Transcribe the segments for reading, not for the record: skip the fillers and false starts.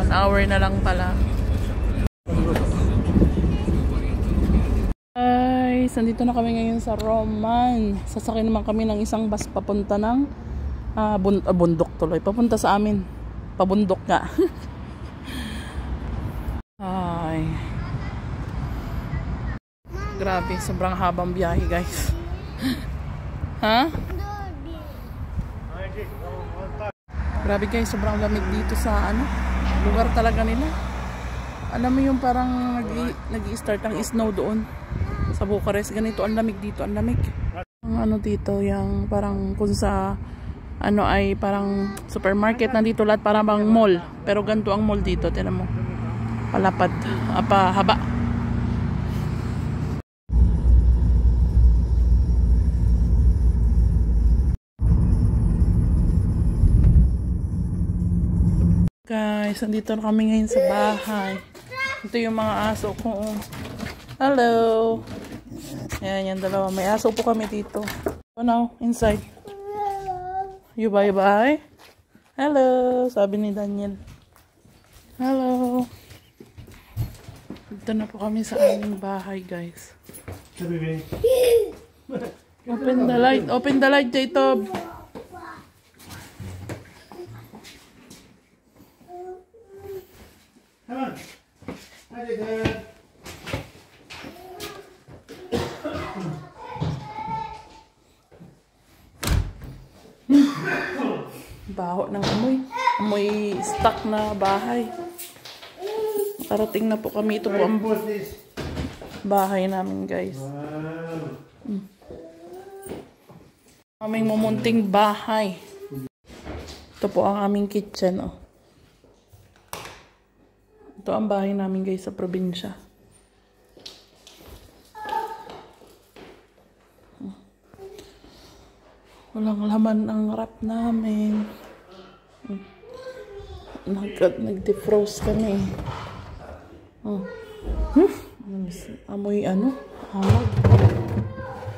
1 hour na lang pala. Guys, nandito na kami ngayon sa Roman. Sasakay naman kami ng isang bus papunta ng bundok tuloy. Papunta sa amin. Pabundok nga. Ay. Grabe, sobrang habang biyahe guys. Ha? Grabe guys, sobrang lamig dito sa lugar talaga nila. Alam mo yung parang nag-i-start ang snow doon sa Bucharest. Ganito ang lamig dito, ang lamig. Ang dito, yung parang kung sa ay parang supermarket, nandito lahat parang bang mall. Pero ganito ang mall dito, tinan mo. Palapad, haba. Guys, nandito na kami ngayon sa bahay. Ito yung mga aso ko. Hello! Ayan, yung dalawa. May aso po kami dito. So now, inside. You bye-bye? Hello! Sabi ni Daniel. Hello! Dito na po kami sa aming bahay, guys. Open the light. Open the light, Jacob. Come on. Hi, Dad. Baho ng amoy. Amoy stuck na bahay. Nakarating na po kami. Ito po ang bahay namin, guys. Aming mumunting bahay. Ito po ang aming kitchen, oh. Ito ang bahay namin guys sa probinsya. Walang laman ang wrap namin. Nag-defrost kami. Amoy amag.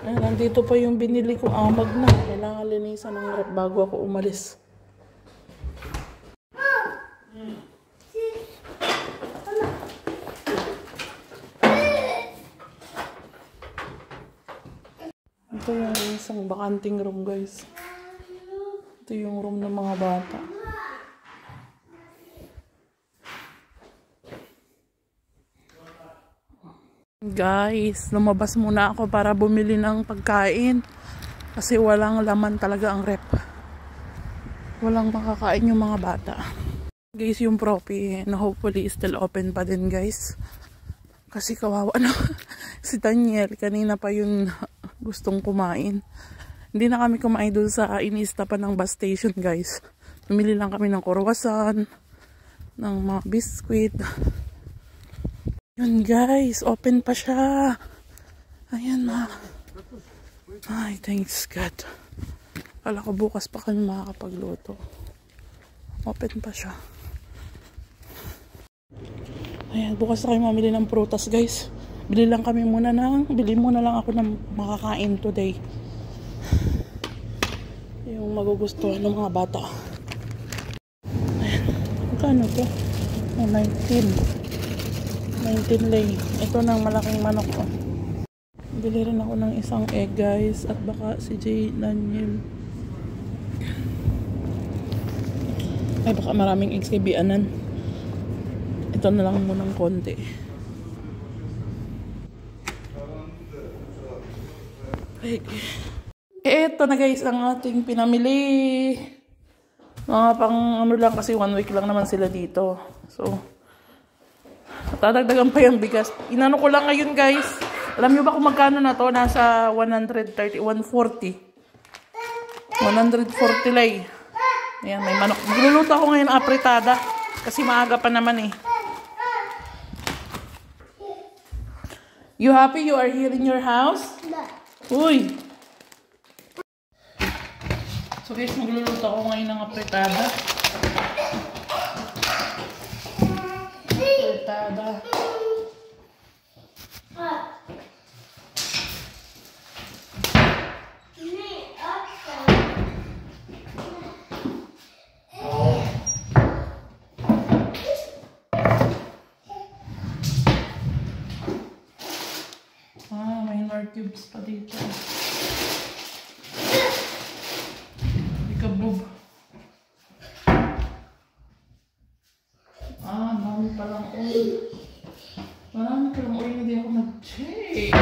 Nandito pa yung binili kong amag na. Kailangan linisan ng wrap bago ako umalis. Ito yung isang bakanting room guys. Ito yung room ng mga bata. Guys, lumabas muna ako para bumili ng pagkain. Kasi walang laman talaga ang rep. Walang makakain yung mga bata. Guys, yung Propi, hopefully still open pa din guys. Kasi kawawa na si Daniel. Kanina pa yung gustong kumain. Hindi na kami kumain doon sa iniista pa ng bus station guys. Bumili lang kami ng croissant, ng mga biscuit. Yun guys, open pa siya. Ayan na. Ay, thanks God. Kala ko bukas pa kami makakapagluto. Open pa siya. Ayan, bukas na kayo mamili ng prutas guys. Bili muna lang ako ng makakain today. Yung magugustuhan ng mga bata. Ayan. Magkano to? 19 lay. Ito ng malaking manok ko. Bili rin ako ng isang egg guys. At baka si Daniel. Ay baka maraming eggs kay Bianan. Ito na lang munang konti. Eto na guys ang ating pinamili. Mga pang lang kasi 1 week lang naman sila dito. So, tatagdagan pa yung bigas. Inano ko lang ngayon guys. Alam nyo ba kung magkano na to? Nasa 130, 140. 140 lay. Ayan, may manok. Magluluto ako ngayon apretada. Kasi maaga pa naman eh. You happy you are here in your house? Uy! So guys, magluluto ako ngayon ng apretada. Apretada. chips pa dito. Ikabog. Dami palang oil. Marami palang oil, hindi ako nag-check.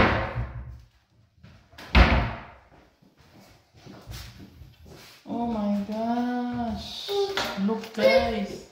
Oh my gosh. Look guys.